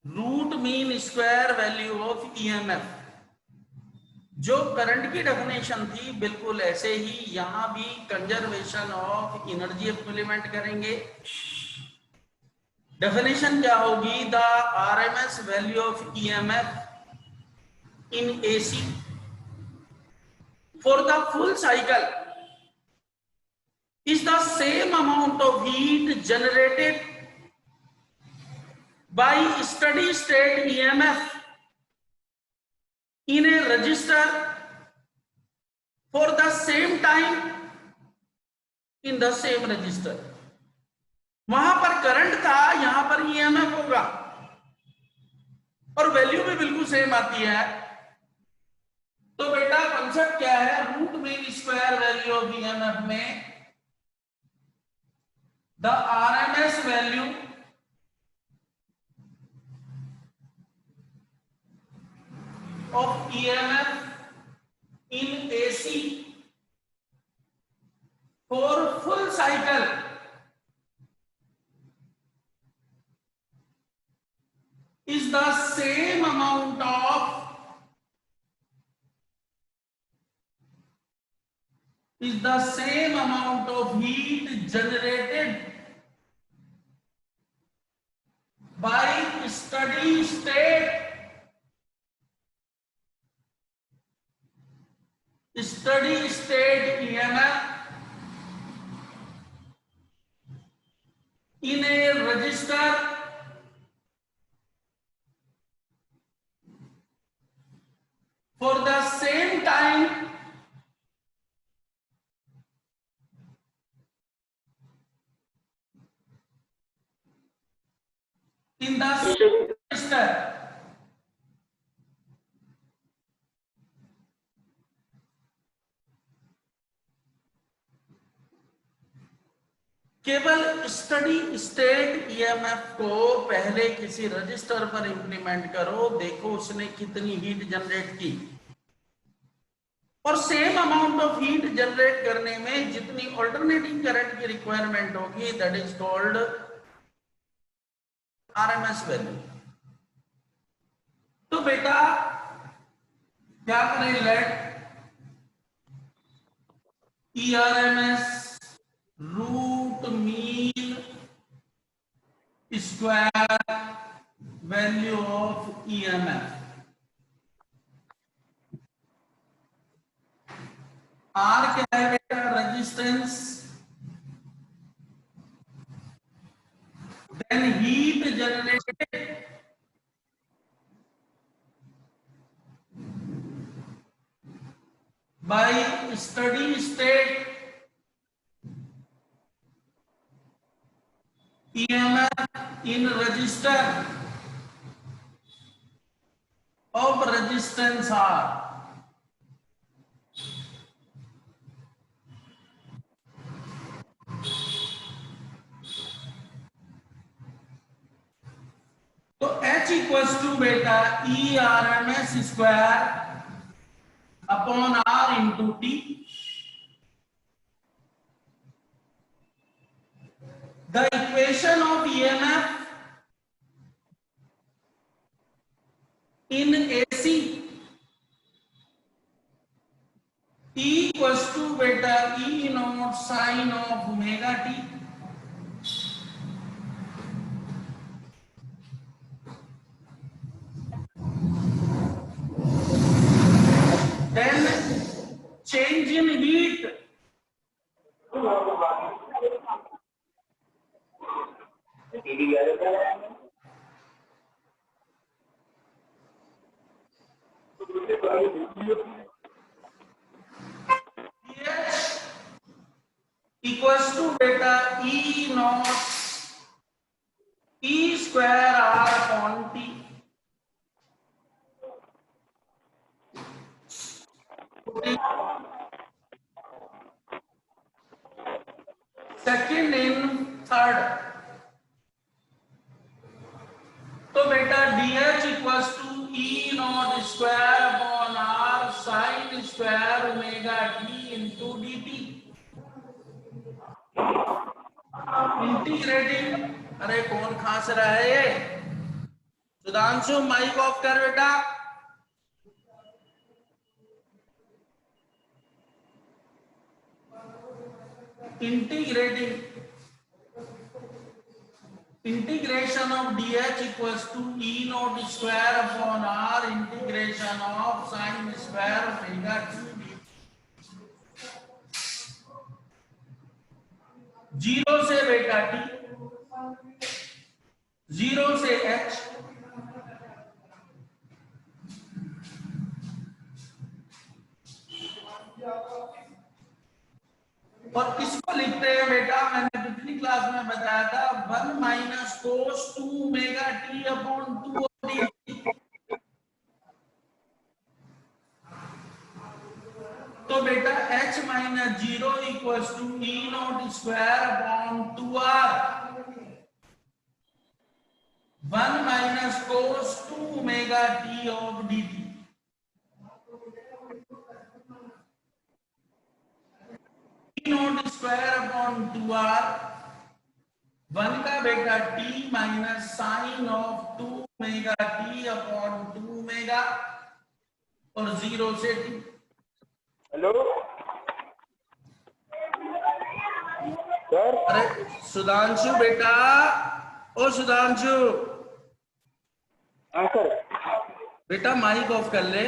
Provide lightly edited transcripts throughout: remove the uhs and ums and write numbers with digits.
Root mean square value of EMF. जो current की definition थी बिल्कुल ऐसे ही यहां भी कंजर्वेशन ऑफ एनर्जी इम्प्लीमेंट करेंगे। डेफिनेशन क्या होगी? The RMS value of EMF in AC for the full cycle is the same amount of heat generated by steady state EMF in a resistor for the same time in the same resistor। वहां पर current था, यहां पर EMF होगा और value भी बिल्कुल same आती है। तो बेटा कॉन्सेप्ट क्या है? Root mean square value of EMF में the RMS value of EMF in AC for full cycle is the same amount of heat generated by steady state EMF in a resistor for the same time in the same resistor। केवल steady state EMF को पहले किसी register पर implement करो, देखो उसने कितनी heat generate की, और same amount of heat generate करने में जितनी ऑल्टरनेटिंग करंट की रिक्वायरमेंट होगी that is called RMS value. तो बेटा क्या करें? Let E RMS root mean square value of EMF. R क्या है बेटा? Resistance, then heat generated by steady state EMF in resistor of resistance R। तो H इक्वल्स टू बेटा E RMS square upon R into T। The equation of EMF in AC E equals to beta E naught sin of omega t। Then change in heat equals to beta E naught E square R upon T। Second in third, तो बेटा DH equals to E not square upon R sine square omega t into dt। Integrating, अरे कौन खांस रहा है? Sudhanshu mic off कर बेटा। Integration of dh equals to e not square upon r integration of sine square omega t। 0 से बेटा t, 0 से h, और इसको लिखते हैं बेटा, मैंने पिछली क्लास में बताया था 1 minus cos 2 omega T upon 2 D. तो बेटा h minus 0 equals to e not square upon 2r। 1 minus cos 2 omega T of D T. Not square upon 2r, 1 का बेटा t minus sine of 2 omega t upon 2 omega और 0 से t। Hello sir. अरे सुधांशु बेटा, ओ सुधांशु। हाँ sir. बेटा mic off कर ले।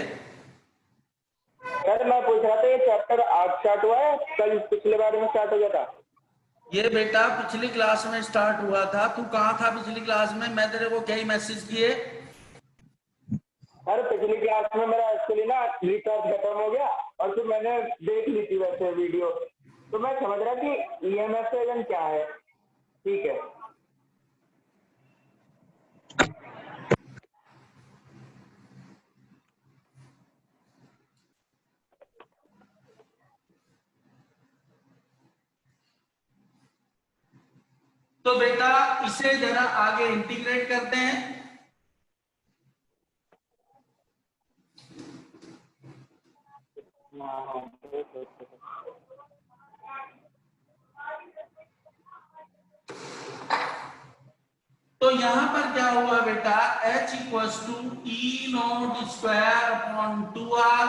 सर मैं पूछ रहा था ये चैप्टर आज स्टार्ट हुआ है, कल पिछले बार में स्टार्ट हो गया था? ये बेटा पिछली क्लास में स्टार्ट हुआ था। तू कहाँ था पिछली क्लास में? मैं तेरे को क्या ही मैसेज किए? सर पिछली क्लास में मेरा एक्चुअली ना रिचार्ज खत्म हो गया और फिर मैंने देख ली थी वैसे वीडियो, तो मैं समझ रहा कि ईएमएफ एजेंट क्या है। ठीक है। तो बेटा इसे जरा आगे इंटीग्रेट करते हैं। तो यहां पर क्या हुआ बेटा, h equals to E not square upon 2r,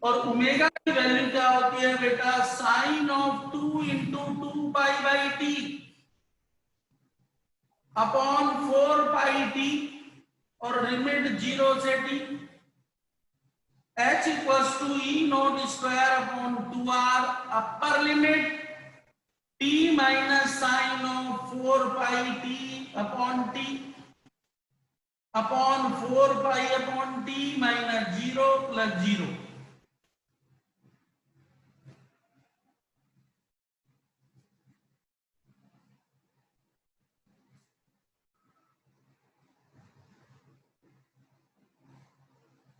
और ओमेगा की वैल्यू क्या होती है बेटा, sine of 2 into 2 pi by t upon 4 pi t और लिमिट 0 से t। h equals to E not square upon 2r, upper limit t minus sine of 4 pi t upon t upon 4 pi upon t minus 0 plus 0।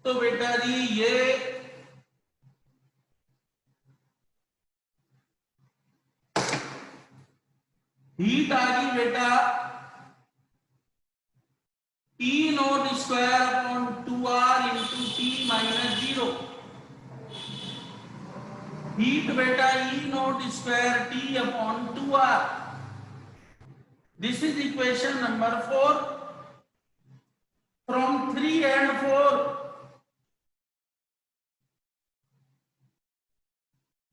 तो बेटा जी ये heat आ गई बेटा E not square upon 2r into T minus 0। Heat बेटा E not square T upon 2r। This is equation number 4। From 3 and 4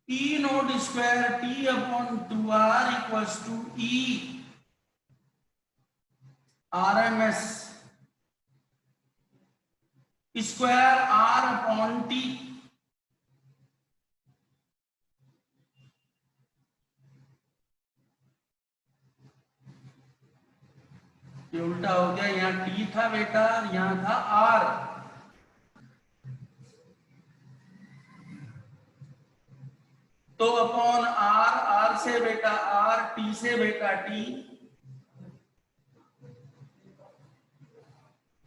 E not square t upon 2r equals to E RMS square R upon t। ये उल्टा हो गया, यहाँ t था बेटा, यहाँ था R। तो अपॉन R, R से बेटा R, T से बेटा T।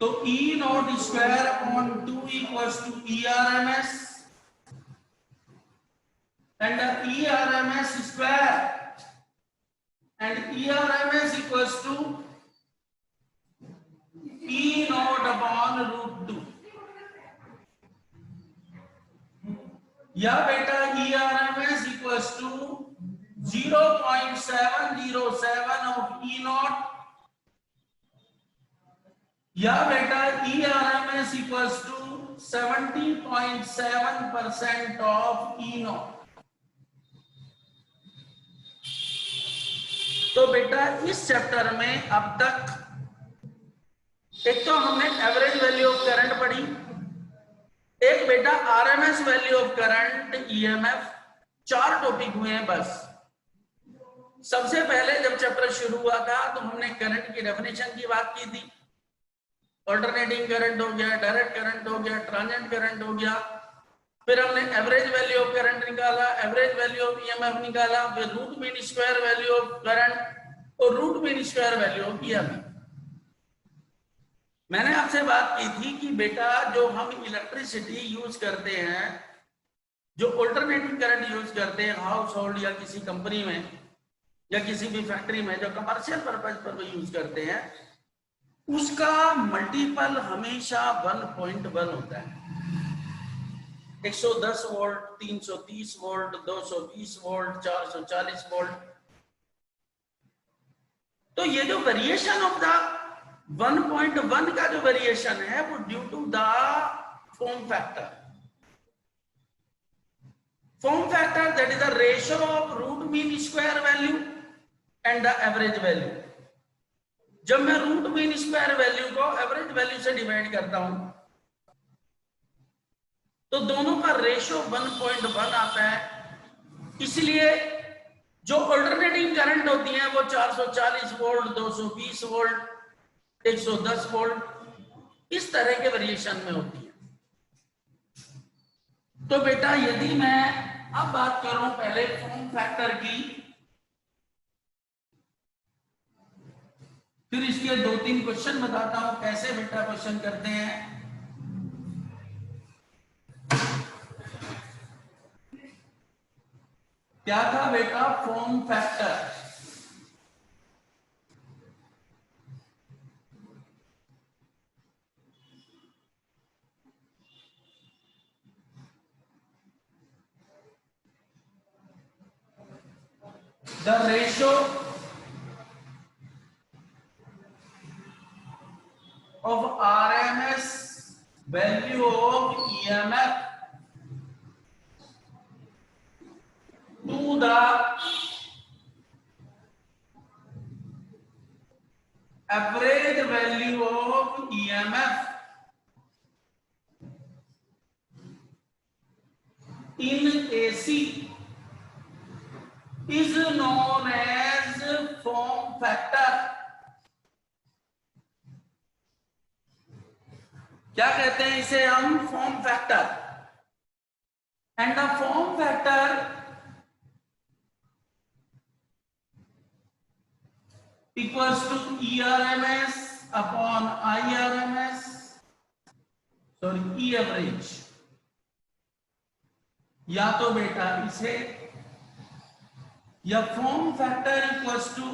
तो E not square upon 2 equals to E RMS and E RMS square and E RMS equals to E naught upon root 2। या बेटा E RMS equals to 0.707 of E naught या बेटा ERMS equals to 70.7% of E naught. तो बेटा इस chapter में अब तक एक तो हमने एवरेज वैल्यू ऑफ करंट पढ़ी, एक बेटा RMS value of current EMF, 4 topic हुए हैं बस। सबसे पहले जब चैप्टर शुरू हुआ था तो हमने करंट की डेफिनेशन की बात की थी। ऑल्टरनेटिंग करंट हो गया, डायरेक्ट करंट हो गया, ट्रांजिएंट करंट हो गया। फिर हमने एवरेज वैल्यू ऑफ करंट निकाला, एवरेज वैल्यू ऑफ EMF निकाला, फिर root mean square value of current और root mean square value of EMF। मैंने आपसे बात की थी कि बेटा जो हम इलेक्ट्रिसिटी यूज करते हैं, जो ऑल्टरनेटिंग करंट यूज करते हैं हाउस होल्ड या किसी कंपनी में या किसी भी फैक्ट्री में जो कमर्शियल पर्पज पर वो यूज करते हैं, उसका मल्टीपल हमेशा 1.1 होता है। 110 वोल्ट, 330 वोल्ट, 220 वोल्ट, 440 वोल्ट। तो ये जो वेरिएशन ऑफ द 1.1 का जो वेरिएशन है वो due to the form factor. Form factor that is the ratio of root mean square value and the average value. जब मैं रूट मीन स्क्वायर वैल्यू को एवरेज वैल्यू से डिवाइड करता हूं तो दोनों का रेशियो 1.1 आता है। इसलिए जो ऑल्टरनेटिंग करंट होती है वो 440 वोल्ट, 220 वोल्ट, 110 वोल्ट इस तरह के वेरिएशन में होती है। तो बेटा यदि मैं अब बात करूं पहले फॉर्म फैक्टर की, फिर इसके 2-3 क्वेश्चन बताता हूं कैसे बेटा क्वेश्चन करते हैं। क्या था बेटा form factor? The ratio of RMS value of EMF to the average value of EMF in AC is known as form factor। क्या कहते हैं इसे हम? Form factor. And the form factor equals to ERMS upon IRMS, sorry E average. या तो बेटा इसे, या form factor equals to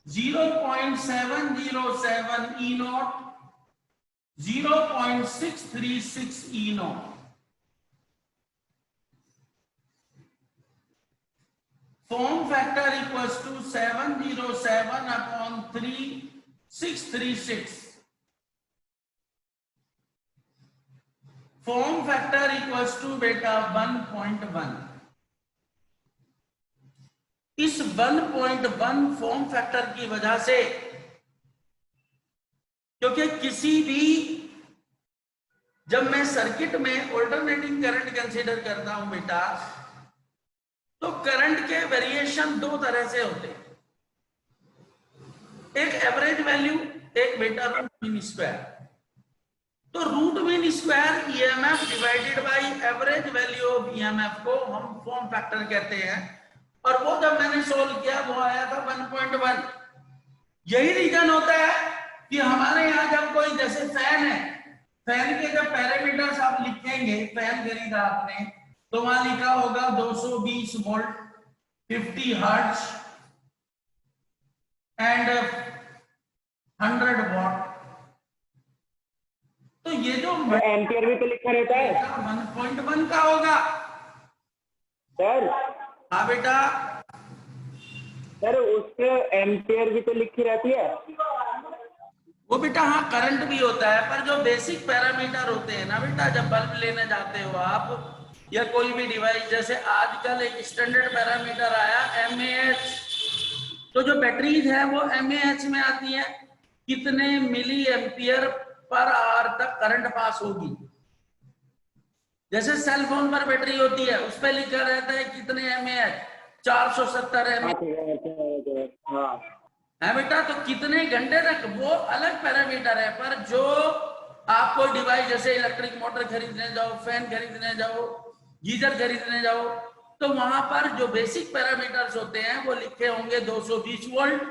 0.707 E naught, 0.636 E naught. Form factor equals to 707 upon 3636। Form factor equals to बेटा 1.1। इस 1.1 form factor की वजह से, क्योंकि किसी भी जब मैं सर्किट में ऑल्टरनेटिंग करंट कंसीडर करता हूं बेटा, तो करंट के वेरिएशन 2 तरह से होते हैं। एक एवरेज वैल्यू, एक बेटा रूट मीन स्क्वायर। तो root mean square EMF divided by average value of EMF को हम फॉर्म फैक्टर कहते हैं। और वो जब मैंने सोल्व किया वो आया था 1.1। यही रीजन होता है कि हमारे यहाँ जब कोई जैसे फैन है, फैन के जब पैरामीटर्स आप लिखेंगे, फैन खरीदा आपने तो वहां लिखा होगा 220 वोल्ट, 50 हर्ट्ज एंड 100 वॉट। तो ये जो एम्पियर भी तो लिखा रहता है 1.1 का होगा सर। हाँ बेटा, सर उसके एम्पियर भी तो लिखी रहती है। वो बेटा हाँ करंट भी होता है, पर जो बेसिक पैरामीटर होते हैं ना बेटा, जब बल्ब लेने जाते हो आप या कोई भी डिवाइस, जैसे आजकल एक स्टैंडर्ड पैरामीटर आया एमएएच, तो जो बैटरीज है वो एमएएच में आती है, कितने मिली एम्पियर पर आवर तक करंट पास होगी। जैसे सेल फोन पर बैटरी होती है उस पर लिखा रहता है कितने एमएएच, 470 एमएएच हाँ है बेटा। तो कितने घंटे तक वो अलग पैरामीटर है, पर जो आप कोई डिवाइस जैसे इलेक्ट्रिक मोटर खरीदने जाओ, फैन खरीदने जाओ, गीजर खरीदने जाओ, तो वहां पर जो बेसिक पैरामीटर्स होते हैं वो लिखे होंगे 220 वोल्ट,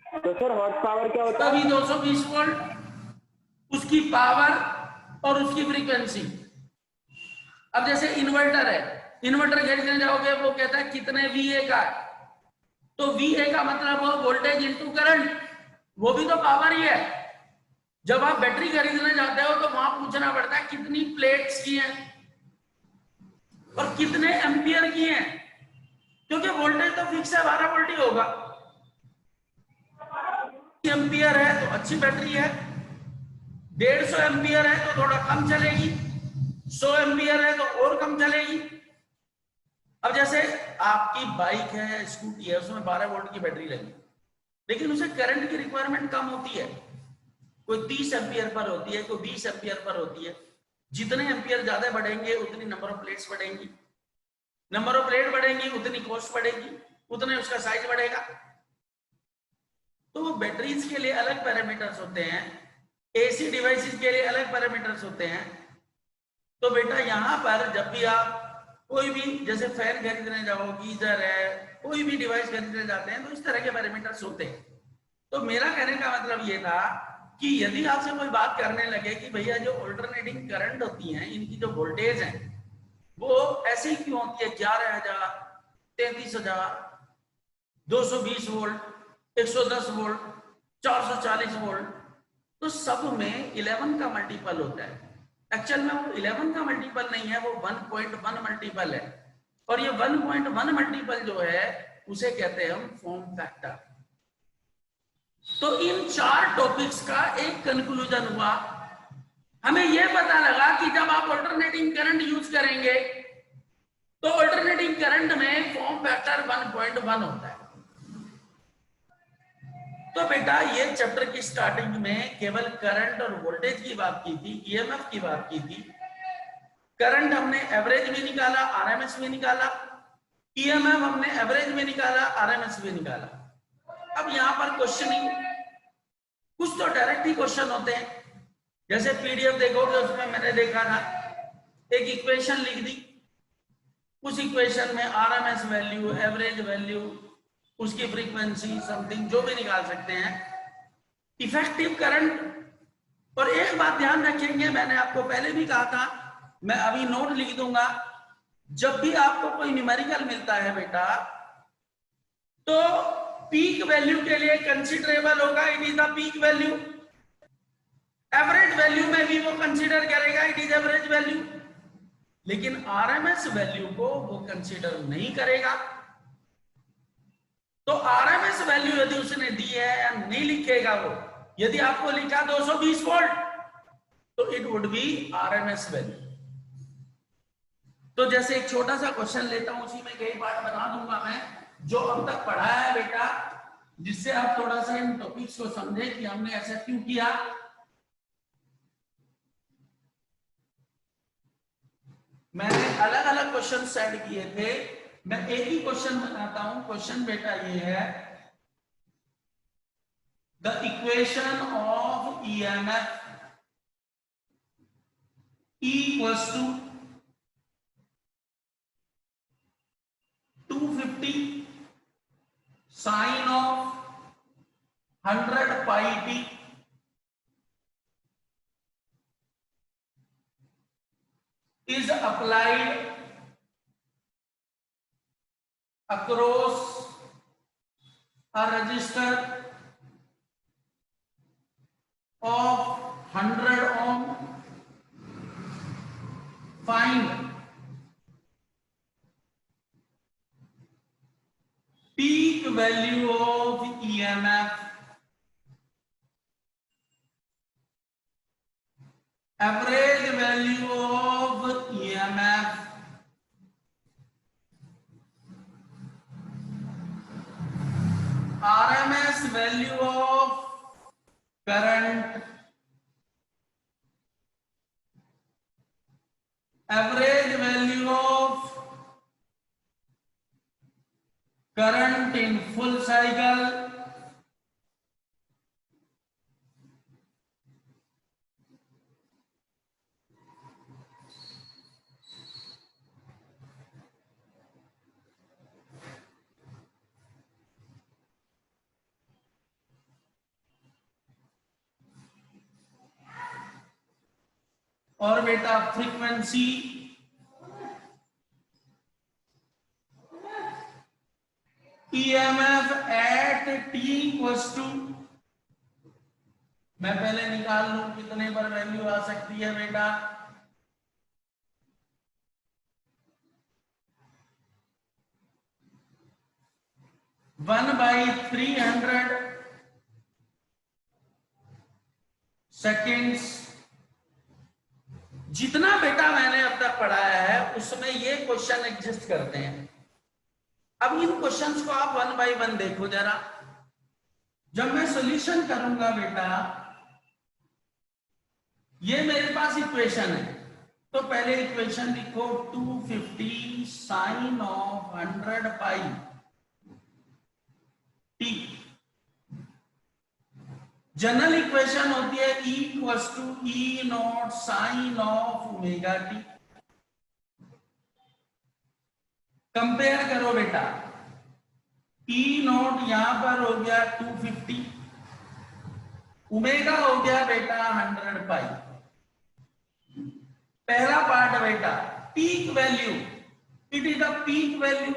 तो सर हॉर्स पावर क्या होता तभी है? 220 वोल्ट, उसकी पावर और उसकी फ्रीक्वेंसी। अब जैसे इन्वर्टर है, इन्वर्टर खरीदने जाओगे वो कहता है कितने वीए का है, तो वीए का मतलब हो वोल्टेज इंटू करंट, वो भी तो पावर ही है। जब आप बैटरी खरीदने जाते हो तो वहां पूछना पड़ता है कितनी प्लेट्स की हैं और कितने एम्पियर की हैं, क्योंकि वोल्टेज तो फिक्स है, 12 वोल्ट ही होगा। एम्पियर है तो अच्छी बैटरी है, 150 एम्पियर है तो थोड़ा कम चलेगी, 100 एम्पियर है तो और कम चलेगी। अब जैसे आपकी बाइक है, स्कूटी है, उसमें 12 वोल्ट की बैटरी लगी, लेकिन उसे करंट की रिक्वायरमेंट कम होती है, कोई 30 एम्पियर पर होती है, कोई 20 एम्पियर पर होती है। जितने एम्पियर ज्यादा बढ़ेंगे उतनी नंबर ऑफ प्लेट्स बढ़ेंगी, नंबर ऑफ प्लेट बढ़ेंगी उतनी कॉस्ट बढ़ेगी, उतने उसका साइज बढ़ेगा। तो बैटरीज के लिए अलग पैरामीटर्स होते हैं, एसी डिवाइसेस के लिए अलग पैरामीटर्स होते हैं। तो बेटा यहाँ पर जब भी आप कोई भी जैसे फैन खरीदने जाओ, गीजर है, कोई भी डिवाइस खरीदने जाते हैं तो इस तरह के पैरामीटर्स होते हैं। तो मेरा कहने का मतलब ये था कि यदि आपसे कोई बात करने लगे कि भैया जो ऑल्टरनेटिंग करंट होती हैं इनकी जो वोल्टेज है वो ऐसी क्यों होती है, 11,000, 33,000, 220 वोल्ट, 110 वोल्ट, 440 वोल्ट, तो सब में 11 का मल्टीपल होता है। एक्चुअल में वो 11 का मल्टीपल नहीं है, वो 1.1 मल्टीपल है, और ये 1.1 मल्टीपल जो है उसे कहते हैं हम फॉर्म फैक्टर। तो इन 4 टॉपिक्स का एक कंक्लूजन हुआ, हमें यह पता लगा कि जब आप अल्टरनेटिंग करंट यूज करेंगे तो अल्टरनेटिंग करंट में फॉर्म फैक्टर 1.1 होता है। तो बेटा ये चैप्टर की स्टार्टिंग में केवल करंट और वोल्टेज की बात की थी, ईएमएफ की बात की थी। करंट हमने एवरेज में निकाला, आरएमएस में निकाला, ईएमएफ हमने एवरेज में निकाला, आरएमएस में निकाला। अब यहां पर क्वेश्चनिंग, कुछ तो डायरेक्ट ही क्वेश्चन होते हैं, जैसे पीडीएफ देखोगे उसमें मैंने देखा था एक इक्वेशन लिख दी, उस इक्वेशन में आरएमएस वैल्यू, एवरेज वैल्यू, उसकी फ्रीक्वेंसी, समथिंग जो भी निकाल सकते हैं, इफेक्टिव करंट। और एक बात ध्यान रखेंगे, मैंने आपको पहले भी कहा था, मैं अभी नोट लिख दूंगा, जब भी आपको कोई न्यूमेरिकल मिलता है बेटा तो पीक वैल्यू के लिए कंसीडरेबल होगा, it is the peak value. Average value में भी वो कंसीडर करेगा, इट इज एवरेज वैल्यू, लेकिन आरएमएस वैल्यू को वो कंसीडर नहीं करेगा। तो आरएमएस वैल्यू यदि उसने दी है या नहीं लिखेगा वो, यदि आपको लिखा 220 वोल्ट तो it would be RMS value. तो जैसे एक छोटा सा क्वेश्चन लेता हूं, उसी में कई पार्ट बना दूंगा मैं जो अब तक पढ़ा है बेटा, जिससे आप थोड़ा सा इन टॉपिक्स को समझे कि हमने ऐसा क्यों किया। मैंने अलग अलग क्वेश्चन सेट किए थे, मैं एक ही क्वेश्चन बनाता हूं। क्वेश्चन बेटा ये है, the equation of EMF equals to 250 sine of 100 pi t is applied across a resistor of 100 ohm. Find peak value of EMF average value of EMF RMS value of current, average value of current in full cycle, और बेटा frequency EMF at t equals to, मैं पहले निकाल लूं कितने पर value आ सकती है बेटा, वन बाई 300 सेकेंड्स। जितना बेटा मैंने अब तक पढ़ाया है उसमें ये क्वेश्चन एग्जिस्ट करते हैं। अब इन क्वेश्चंस को आप वन बाय वन देखो जरा। जब मैं सॉल्यूशन करूंगा बेटा, ये मेरे पास इक्वेशन है, तो पहले इक्वेशन लिखो 250 sine of 100 pi t. General equation होती है E equals to E naught sine of omega t. Compare करो बेटा, E नॉट यहां पर हो गया 250, ओमेगा हो गया बेटा 100 पाई। पहला पार्ट बेटा peak value, it is the peak value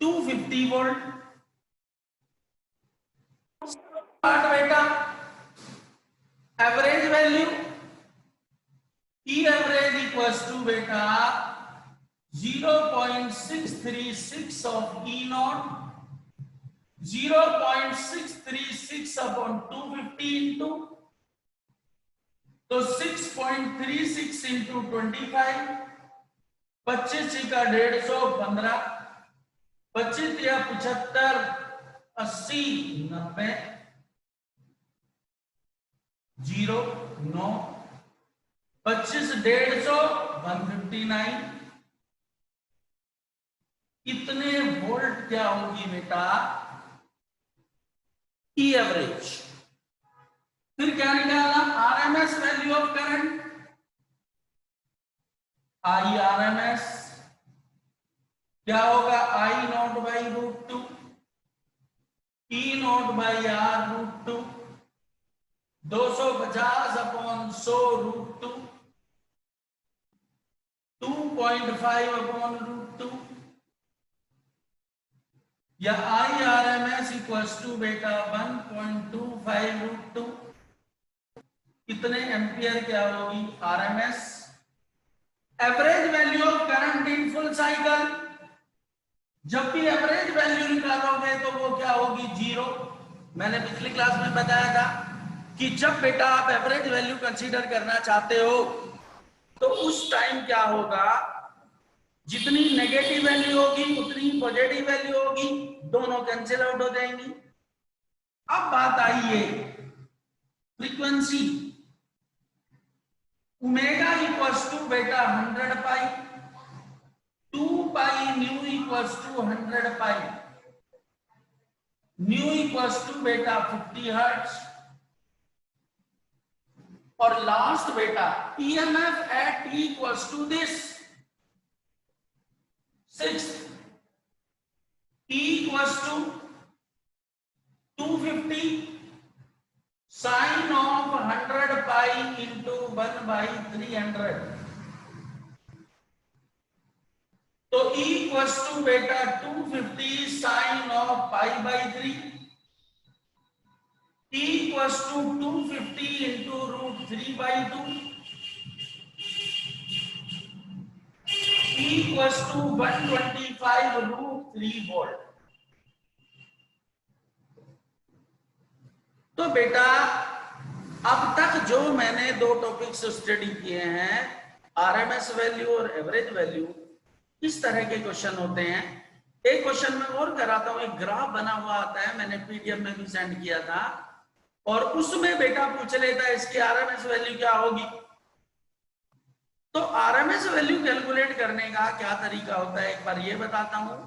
250 volt. Part बेटा average value, E average equals to बेटा 0.636 of E not, 0.636 upon 250 into, तो 6.36 इंटू 25, 25 का 150, 15, 25 या 75, 80, 90, 0, 9, 25, 150, 159। इतने वोल्ट क्या होगी बेटा ई एवरेज। फिर क्या निकालना, RMS value of current, I RMS क्या होगा, I not by √2, E not by R √2, 250 upon 100 √2, 2.5 upon √2, या I R M S equals to बेटा 1.25 √2। कितने एम्पियर क्या होगी RMS. Average value of current in full cycle, जब भी एवरेज वैल्यू निकालोगे तो वो क्या होगी 0। मैंने पिछली क्लास में बताया था कि जब बेटा आप एवरेज वैल्यू कंसीडर करना चाहते हो तो उस टाइम क्या होगा, जितनी नेगेटिव वैल्यू होगी उतनी पॉजिटिव वैल्यू होगी, दोनों कैंसिल आउट हो जाएंगी। अब बात आई है फ्रीक्वेंसी, ओमेगा इक्वल्स टू बेटा 100 pi, 2 pi nu equals to 100 pi, nu equals to बेटा 50 हर्ट्ज। और लास्ट बेटा EMF at t equals to this 6, E equals to 250 sine of 100 pi into 1 by 300, तो E equals to बेटा 250 sine of pi by 3, E equals to 250 into √3 by 2, E equals to 125 √3 volt. तो बेटा अब तक जो मैंने दो टॉपिक्स स्टडी किए हैं, आरएमएस वैल्यू और एवरेज वैल्यू, किस तरह के क्वेश्चन होते हैं। एक क्वेश्चन में और कराता हूं, एक ग्राफ बना हुआ आता है, मैंने पीडीएफ में भी सेंड किया था, और उसमें बेटा पूछ लेता है इसकी आरएमएस वैल्यू क्या होगी। तो आरएमएस वैल्यू कैलकुलेट करने का क्या तरीका होता है, एक बार ये बताता हूं।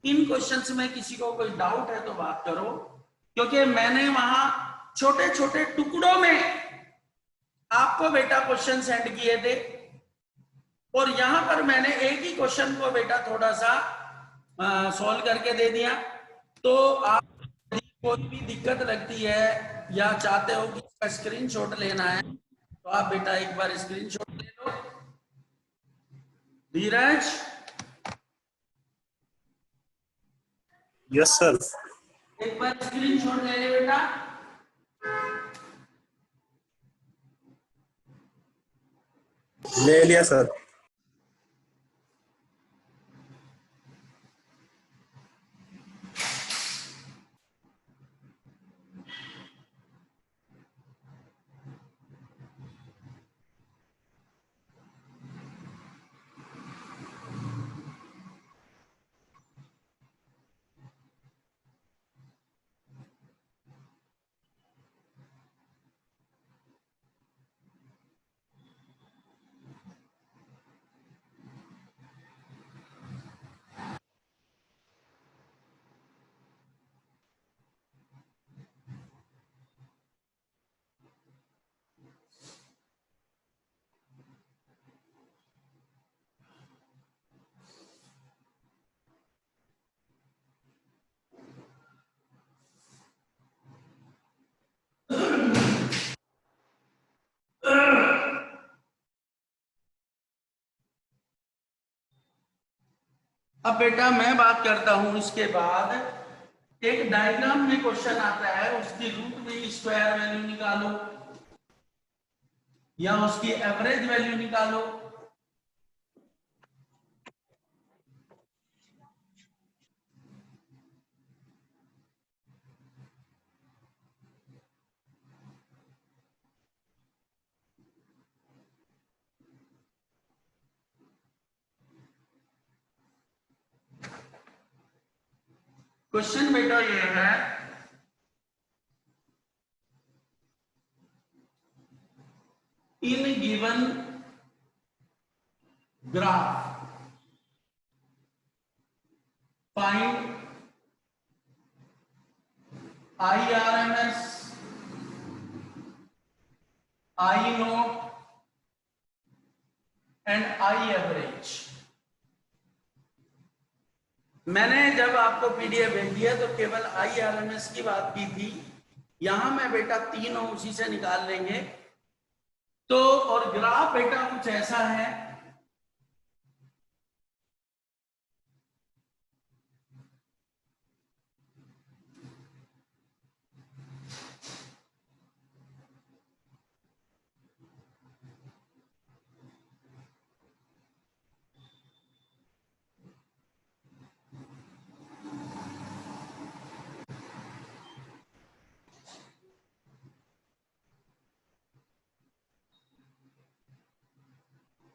इन क्वेश्चंस में किसी को कोई डाउट है तो बात करो, क्योंकि मैंने वहां छोटे छोटे टुकड़ों में आपको बेटा क्वेश्चन सेंड किए थे, और यहां पर मैंने एक ही क्वेश्चन को बेटा थोड़ा सा सॉल्व करके दे दिया। तो आप कोई भी दिक्कत लगती है या चाहते हो कि इसका स्क्रीनशॉट लेना है, तो आप बेटा एक बार स्क्रीनशॉट ले लो। धीरज, यस सर। एक बार स्क्रीनशॉट ले ले बेटा। ले लिया सर। अब बेटा मैं बात करता हूं, इसके बाद एक डायग्राम में क्वेश्चन आता है, उसकी रूट मीन स्क्वायर वैल्यू निकालो या उसकी एवरेज वैल्यू निकालो। क्वेश्चन बेटा ये है, in given graph find IRMS, I note and I average. मैंने जब आपको पीडीएफ भेज दिया तो केवल IRMS की बात की थी, यहां मैं बेटा तीनों उसी से निकाल लेंगे। तो और ग्राफ बेटा कुछ ऐसा है,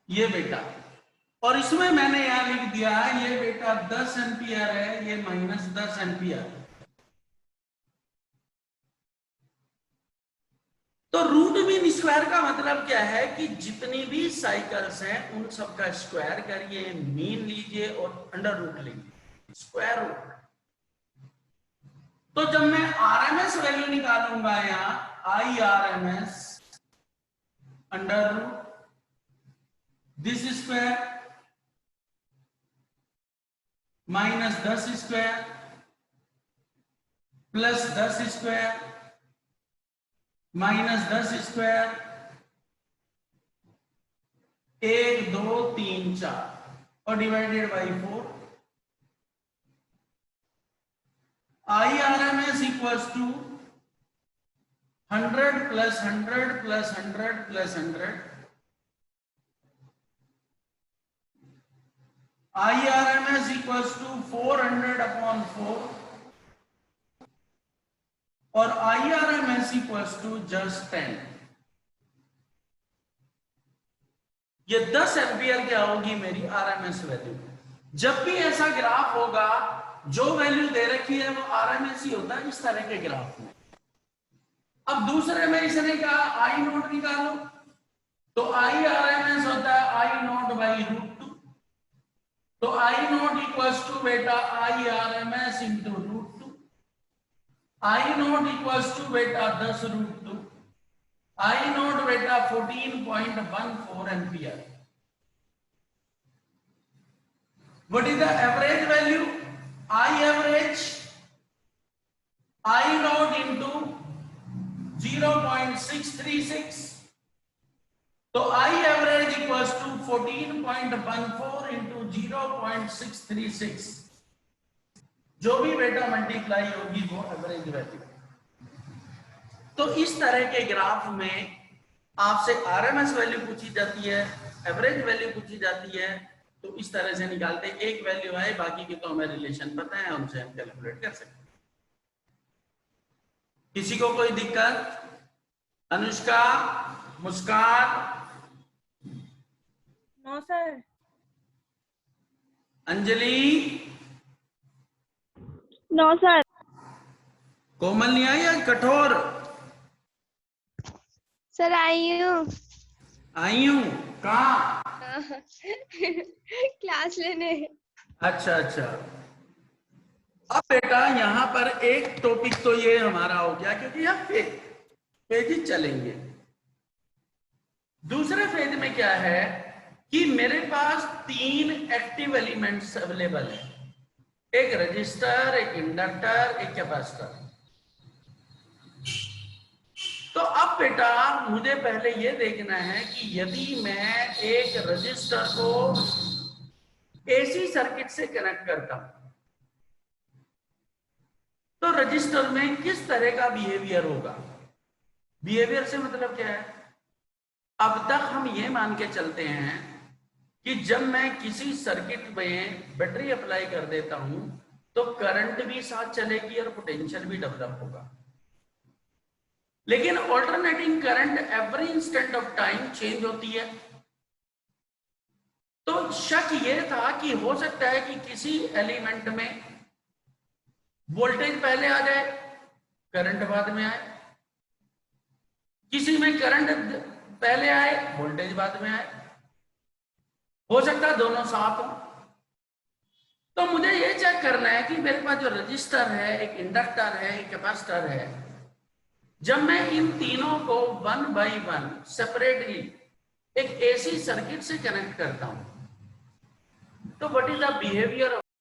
ये बेटा, और इसमें मैंने यहां लिख दिया ये बेटा 10 एम्पियर है, ये -10 एम्पियर। तो रूट मीन स्क्वायर का मतलब क्या है कि जितनी भी साइकिल्स हैं उन सबका स्क्वायर करिए, मीन लीजिए और अंडर रूट लीजिए, स्क्वायर रूट। तो जब मैं आरएमएस वैल्यू निकालूंगा यहां IRMS under root this square -10 square plus 10 square -10 square, 1 2 3 4 और divided by 4। IRMS equals to 100 plus 100 plus 100 plus 100। IRMS equals to 400/4 और IRMS इक्वल्स टू जस्ट 10। ये 10 एम्पियर क्या होगी मेरी आरएमएस वैल्यू। जब भी ऐसा ग्राफ होगा जो वैल्यू दे रखी है वो आरएमएस ही होता है इस तरह के ग्राफ में। अब दूसरे में इसने कहा आई नोट निकालो, तो आई आरएमएस होता है आई नोट बाई √2। तो आई नोट इक्वल्स टू बेटा I RMS into √2। I not equals to बेटा 10√2। आई नोट बेटा 14.14 ampere. What is the average value? I average I naught into 0.636. तो I average equals to 14.14 into 0.636। जो भी बेटा मल्टीप्लाई होगी वो एवरेज वैल्यू। तो इस तरह के ग्राफ में आपसे आरएमएस वैल्यू पूछी जाती है, एवरेज वैल्यू पूछी जाती है, तो इस तरह से निकालते हैं। एक वैल्यू आए, बाकी के तो हमें रिलेशन पता है, उनसे हम कैलकुलेट कर सकते हैं। किसी को कोई दिक्कत? Anushka, Muskan, no sir. Anjali, no sir. Komal नहीं आई या कठोर? सर आई हूँ। आई हूँ कहाँ? क्लास लेने। अच्छा अच्छा। अब बेटा यहाँ पर एक टॉपिक तो ये हमारा हो गया, क्योंकि यहाँ पेज चलेंगे। दूसरे फेज में क्या है कि मेरे पास 3 एक्टिव एलिमेंट्स अवेलेबल है, एक रजिस्टर, एक इंडक्टर, एक कैपेसिटर। तो अब बेटा मुझे पहले ये देखना है कि यदि मैं एक रजिस्टर को एसी सर्किट से कनेक्ट करता हूं तो रजिस्टर में किस तरह का बिहेवियर होगा। बिहेवियर से मतलब क्या है? अब तक हम ये मान के चलते हैं कि जब मैं किसी सर्किट में बैटरी अप्लाई कर देता हूं तो करंट भी साथ चलेगी और पोटेंशियल भी डेवलप होगा। लेकिन alternating current every instant of time change होती है। तो शक ये था कि हो सकता है कि किसी एलिमेंट में वोल्टेज पहले आ जाए, करंट बाद में आए, किसी में करंट पहले आए, वोल्टेज बाद में आए, हो सकता है दोनों साथ हो। तो मुझे ये चेक करना है कि मेरे पास जो रजिस्टर है, एक इंडक्टर है, एक कैपेसिटर है, जब मैं इन तीनों को 1 बाई 1 सेपरेटली एक एसी सर्किट से कनेक्ट करता हूं तो व्हाट इज द बिहेवियर